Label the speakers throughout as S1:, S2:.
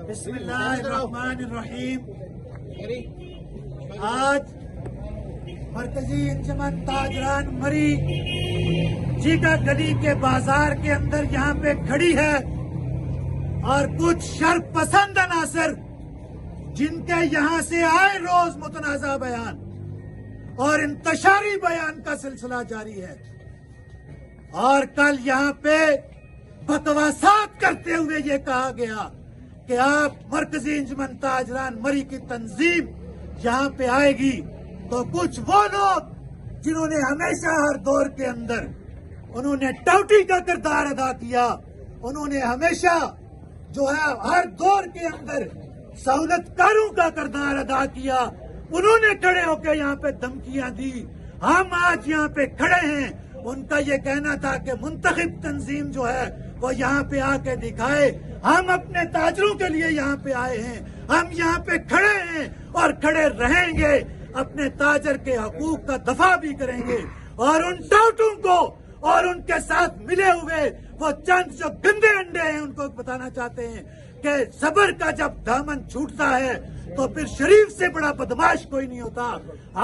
S1: بسم اللہ الرحمن الرحیم۔ آج مرکزی انجمن تاجران مری جیگا گلی کے بازار کے اندر یہاں پہ کھڑی ہے اور کچھ شر پسند عناصر جن کے یہاں سے آئے روز متنازع بیان اور انتشاری بیان کا سلسلہ جاری ہے، اور کل یہاں پہ بکواسات کرتے ہوئے یہ کہا گیا کہ آپ مرکزی انجمن تاجران مری کی تنظیم یہاں پہ آئے گی تو کچھ وہ لوگ جنہوں نے ہمیشہ ہر دور کے اندر انہوں نے ٹاؤٹی کا کردار ادا کیا، انہوں نے ہمیشہ جو ہے ہر دور کے اندر سہولت کاروں کا کردار ادا کیا، انہوں نے کھڑے ہو کے یہاں پہ دھمکیاں دی۔ ہم آج یہاں پہ کھڑے ہیں، ان کا یہ کہنا تھا کہ منتخب تنظیم جو ہے وہ یہاں پہ آ کے دکھائے۔ ہم اپنے تاجروں کے لیے یہاں پہ آئے ہیں، ہم یہاں پہ کھڑے ہیں اور کھڑے رہیں گے، اپنے تاجر کے حقوق کا دفاع بھی کریں گے، اور ان ٹاؤٹوں کو اور ان کے ساتھ ملے ہوئے وہ چند جو گندے انڈے ہیں ان کو بتانا چاہتے ہیں کہ صبر کا جب دامن چھوٹتا ہے تو پھر شریف سے بڑا بدماش کوئی نہیں ہوتا۔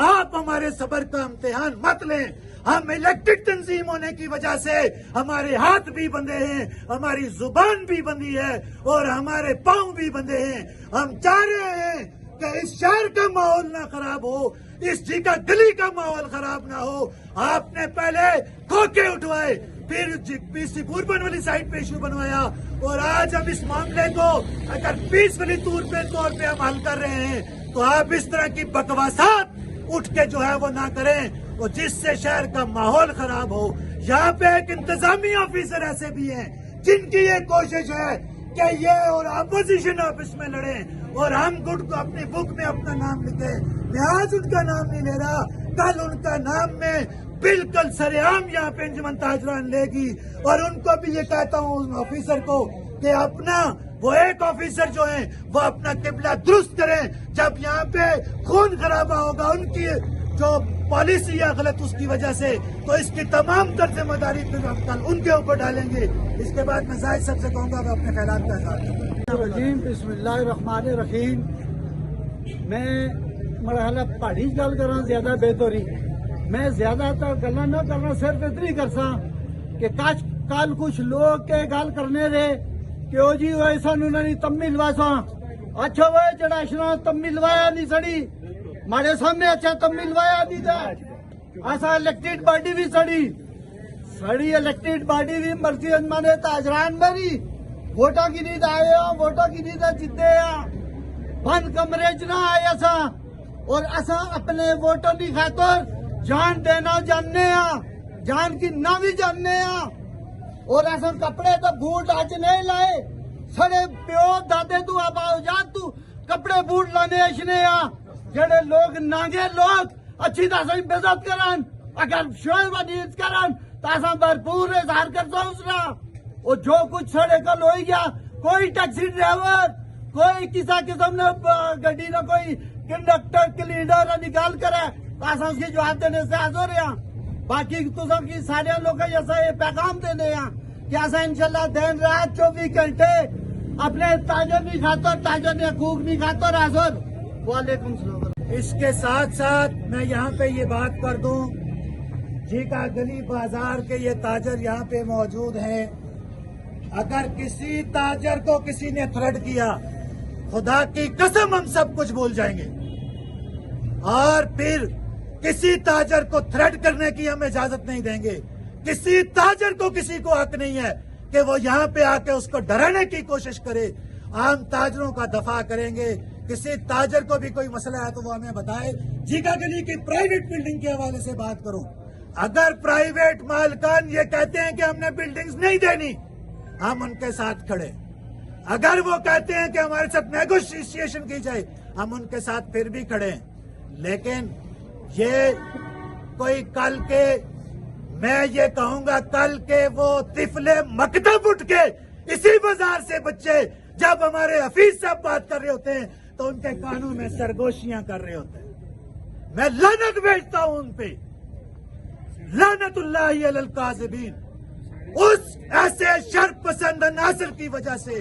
S1: آپ ہمارے صبر کا امتحان مت لیں، ہم الیکٹڈ تنظیم ہونے کی وجہ سے ہمارے ہاتھ بھی بندھے ہیں، ہماری زبان بھی بندھی ہے اور ہمارے پاؤں بھی بندھے ہیں۔ ہم چاہ رہے ہیں کہ اس شہر کا ماحول نہ خراب ہو، اس جیگا گلی کا ماحول خراب نہ ہو۔ آپ نے پہلے کھوکے اٹھوائے، پھر پی سی بوربن والی سائٹ پہ ایشو بنوایا، اور آج ہم اس معاملے کو اگر پیسفلی طور پہ ہم حل کر رہے ہیں تو آپ اس طرح کی بکواسات اٹھ کے جو ہے وہ نہ کریں، اور جس سے شہر کا ماحول خراب ہو۔ یہاں پہ ایک انتظامی آفیسر ایسے بھی ہیں جن کی یہ کوشش ہے کہ یہ اور اپوزیشن آفس میں لڑیں اور ہم گڈ کو اپنی بک میں اپنا نام لکھیں۔ میں آج ان کا نام نہیں لے رہا، کل ان کا نام میں بالکل سرے عام یہاں پہ انجمن تاجران لے گی، اور ان کو بھی یہ کہتا ہوں ان آفیسر کو کہ اپنا وہ ایک آفیسر جو ہیں وہ اپنا قبلہ درست کریں۔ جب یہاں پہ خون خرابہ ہوگا ان کی جو پالیسی ہے غلط اس کی وجہ سے، تو اس کی تمام تر ذمہ داری پھر ہم کل ان کے اوپر ڈالیں گے۔ اس کے بعد میں زاہد صاحب سے کہوں گا کہ اپنے خیالات کا اظہار کریں۔
S2: بسم اللہ الرحمن الرحیم۔ میں مرحلہ پہاڑی گل کرنا زیادہ بہتری، میں زیادہ تر گلا نہ کرنا، صرف اتنی کرسا کہ کل کچھ لوگ کے گل کرنے دے کہ او جی وہ سانو نہیں تمی لواسا، اچھا وہ جڑا اشنا تمی لوایا نہیں سڑی مارے سامنے، اچھا تمی لوایا نہیں تھا، ایسا الیکٹڈ باڈی بھی سڑی الیکٹڈ باڈی بھی مرکزی انجمن تاجران مری ووٹاں کی نیند آئے ہاں، ووٹاں کی نیند جیتے ہاں، بند کمرے چ نہ آئے اسا، اور اسا اپنے ووٹوں کی خاطر جان دینا جاننے ہاں، جان کی نہ بھی جاننے ہاں، اور ایسا کپڑے تو بوٹ اچ نہیں لائے، سڑے پیو دادے تو آباد تو کپڑے بوٹ لانے اشنے ہاں، جڑے لوگ نانگے لوگ اچھی طرح سے بےزت کرن، اگر شوئے ودیت کرن تو ایسا بھرپور اظہار کرتا اسرا، اور جو کچھ سڑے کل ہوئی گیا، کوئی ٹیکسی ڈرائیور، کوئی کسی قسم نے گڈی نہ کوئی کنڈکٹر کلیڈر نکال کرے تو ایسا اس کی جواب دینے سے حاضر ہیں۔ باقی تو کی سارے لوگ ایسا یہ پیغام دینے ہیں کہ ایسا انشاءاللہ دن رات 24 گھنٹے اپنے تاجر نہیں خاطر، تاجر نے حقوق نہیں خاطر حاضر۔ وعلیکم السلام۔
S1: اس کے ساتھ ساتھ میں یہاں پہ یہ بات کر دوں، جیگا گلی بازار کے یہ تاجر یہاں پہ موجود ہیں، اگر کسی تاجر کو کسی نے تھریٹ کیا، خدا کی قسم ہم سب کچھ بھول جائیں گے، اور پھر کسی تاجر کو تھریٹ کرنے کی ہم اجازت نہیں دیں گے۔ کسی تاجر کو کسی کو حق نہیں ہے کہ وہ یہاں پہ آ کے اس کو ڈرانے کی کوشش کرے۔ عام تاجروں کا دفاع کریں گے۔ کسی تاجر کو بھی کوئی مسئلہ ہے تو وہ ہمیں بتائے۔ جیگا گلی کی پرائیویٹ بلڈنگ کے حوالے سے بات کروں، اگر پرائیویٹ مالکان یہ کہتے ہیں کہ ہم نے بلڈنگز نہیں دینی، ہم ان کے ساتھ کھڑے۔ اگر وہ کہتے ہیں کہ ہمارے ساتھ نیگوشیشن کی جائے، ہم ان کے ساتھ پھر بھی کھڑے ہیں۔ لیکن یہ کوئی کل کے، میں یہ کہوں گا کل کے وہ طفل مکتب اٹھ کے اسی بازار سے بچے جب ہمارے حفیظ صاحب بات کر رہے ہوتے ہیں تو ان کے کانوں میں سرگوشیاں کر رہے ہوتے ہیں۔ میں لعنت بھیجتا ہوں ان پہ، لعنت اللہ علی الکاذبین۔ उस ऐसे शर पसंद अनासर की वजह से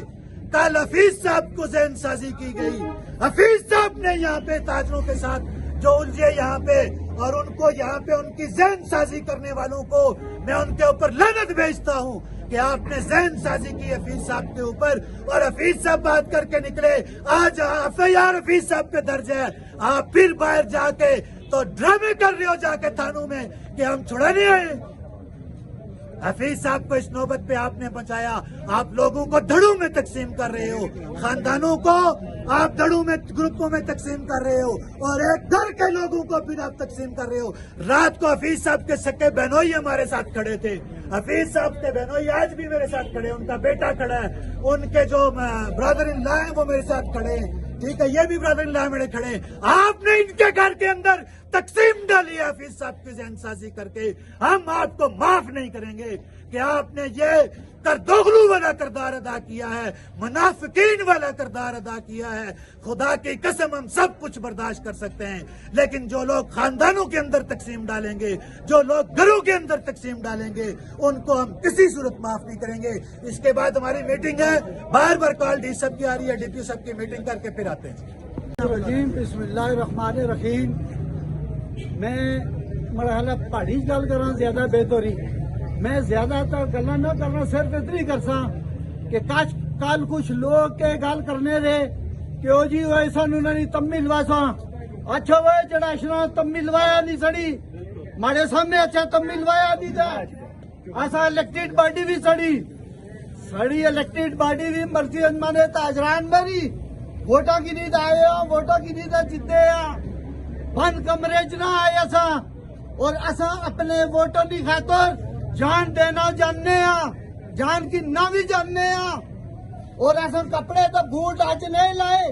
S1: कल हफीज साहब को जहन साजी की गई। हफीज साहब ने यहाँ पे ताजरों के साथ जो उलझे यहाँ पे, और उनको यहाँ पे उनकी जहन साजी करने वालों को मैं उनके ऊपर लानत भेजता हूँ कि आपने जहन साजी की हफीज साहब के ऊपर, और हफीज साहब बात करके निकले। आज FIR हफीज साहब पे दर्ज है, आप फिर बाहर जाके तो ड्रामे कर रहे हो जाके थानों में कि हम छुड़ाने आए। हफीज साहब को इस नौबत पे आपने बचाया, आप लोगों को धड़ों में तकसीम कर रहे हो, खानदानों को आप धड़ों में ग्रुपों में तकसीम कर रहे हो, और एक घर के लोगों को भी आप तकसीम कर रहे हो। रात को हफीज साहब के सके बहनोई हमारे साथ खड़े थे, हफीज साहब के बहनोई आज भी मेरे साथ खड़े, उनका बेटा खड़ा है, उनके जो ब्रदर इन लॉ है वो मेरे साथ खड़े हैं, ठीक है, ये भी ब्रदर इन लॉ मेरे खड़े हैं। आपने इनके घर के अंदर तकसीम डाली है हफीज साहब की जहनसाजी करके। हम आपको माफ नहीं करेंगे कि आपने ये करदोगलू वाला किरदार अदा किया है, मुनाफिकीन वाला किरदार अदा किया है। खुदा की कसम हम सब कुछ बर्दाश्त कर सकते हैं, लेकिन जो लोग खानदानों के अंदर तकसीम डालेंगे, जो लोग घरों के अंदर तकसीम डालेंगे, उनको हम किसी सूरत माफ नहीं करेंगे। इसके बाद हमारी मीटिंग है, बार बार कॉल डी सब की आ रही है, DPO सब की मीटिंग करके फिर आते हैं।
S2: बिस्मिल्लाहिर्रहमानिर्रहीम। मैं मरहला पहाड़ी गल करा ज्यादा बेहतरी, मैं ज्यादातर गल्ला न करना सिर्फ इतनी करसा कि कल कुछ लोग के गल करने दे कि ओ जी वो सानू नहीं तम्मी लवासा, अच्छा वो जड़ा तम्मी लवाया नहीं सड़ी, मारे सामने अच्छा तम्मी लवाया नहीं था, ऐसा इलेक्टेड बॉडी भी सड़ी इलेक्टेड बॉडी भी मर्जी अजमाने ताजरान मरी, वोटा की नींद आया, वोटा की नींद जिते बंद कमरे च ना आए असा, और असा अपने वोटों की खातर जान देना जानने जान की ना भी जानने, और ऐसा कपड़े तो बूट अच नहीं लाए,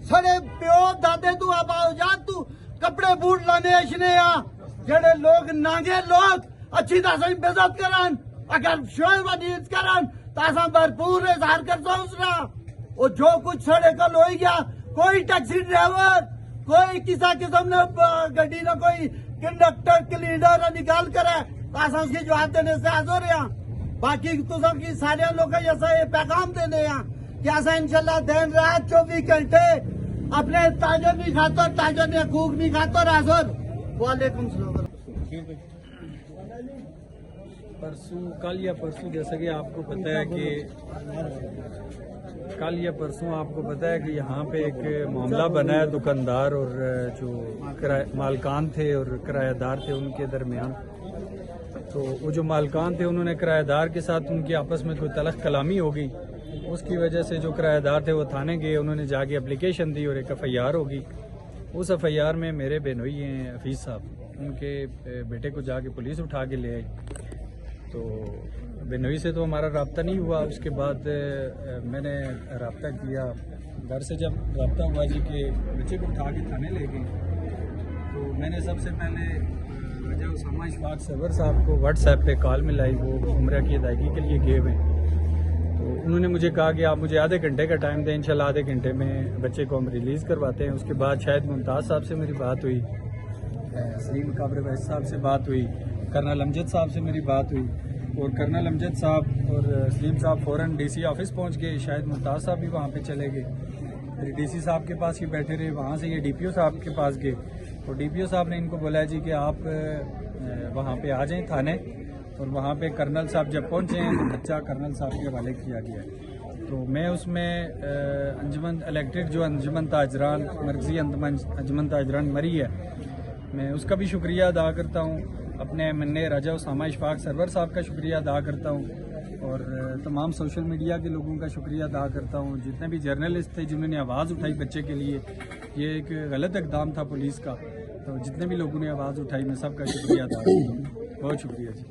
S2: सड़े प्यो दादे तू आबाजाद तू कपड़े बूट लाने अचने जेड़े लोग नांगे लोग अच्छी तरह बेजत करन, अगर शोयद करन तासा भरपूर इजहार करता उसरा, और जो कुछ सड़े कल हो गया, कोई टैक्सी ड्राइवर, कोई किसा किस्म ने गड्डी ना कोई कंडक्टर क्लीनर निकाल करे तासा उसकी जवाब देने से हाजिर है। बाकी तो सबकी सारे लोग ऐसा ये पैगाम देने कि ऐसा इंशाल्लाह दिन रात 24 घंटे अपने ताजर नहीं खातर, ताजर ने हकूक नहीं खातर हाजिर। वालेकुम सलाम।
S3: परसों कल या परसों जैसा कि आपको पता है कि कल या परसों आपको पता है कि यहाँ पे एक मामला बना है दुकानदार और जो मालकान थे और किराएदार थे उनके दरमियान। तो वो जो मालकान थे उन्होंने किराएदार के साथ उनकी आपस में कोई तलख कलामी हो गई, उसकी वजह से जो किराएदार थे वो थाने गए, उन्होंने जाके एप्लीकेशन दी और एक FIR होगी। उस FIR में मेरे बहनोई हैं हफीज साहब, उनके बेटे को जाके पुलिस उठा के ले आई। तो बेनोई से तो हमारा रब्ता नहीं हुआ। उसके बाद मैंने रब्ता किया घर से, जब रब्ता हुआ जी के बच्चे को उठा के थाने ले गए, तो मैंने सबसे पहले राजा उसामा इशफाक सरवर साहब को व्हाट्सएप पे कॉल मिलाई, वो उम्र की अदायगी के लिए गए हुए। तो उन्होंने मुझे कहा कि आप मुझे आधे घंटे का टाइम दें, इंशाल्लाह आधे घंटे में बच्चे को हम रिलीज़ करवाते हैं। उसके बाद शायद मुमताज़ साहब से मेरी बात हुई, सलीम काबर वैस साहब से बात हुई, कर्नल अमजद साहब से मेरी बात हुई, और कर्नल अमजद साहब और सलीम साहब फ़ौरन DC ऑफिस पहुंच गए। शायद मुमताज़ साहब भी वहां पे चले गए, फिर DC साहब के पास ही बैठे रहे। वहां से ये DPO साहब के पास गए, और DPO साहब ने इनको बोला जी कि आप वहां पे आ जाएं थाने, और वहां पे कर्नल साहब जब पहुंचे हैं तो बच्चा कर्नल साहब के हवाले किया गया। तो मैं उसमें अंजुमन इलेक्टेड जो अंजुमन ताजरान मरकजी अंजुमन ताजरान मरी है, मैं उसका भी शुक्रिया अदा करता हूँ। अपने MNA राजा उसामा इशफाक सरवर साहब का शुक्रिया अदा करता हूँ, और तमाम सोशल मीडिया के लोगों का शुक्रिया अदा करता हूँ, जितने भी जर्नलिस्ट थे जिन्होंने आवाज़ उठाई बच्चे के लिए। ये एक गलत इक़दाम था पुलिस का, तो जितने भी लोगों ने आवाज़ उठाई मैं सबका शुक्रिया अदा करता हूँ। बहुत शुक्रिया जी।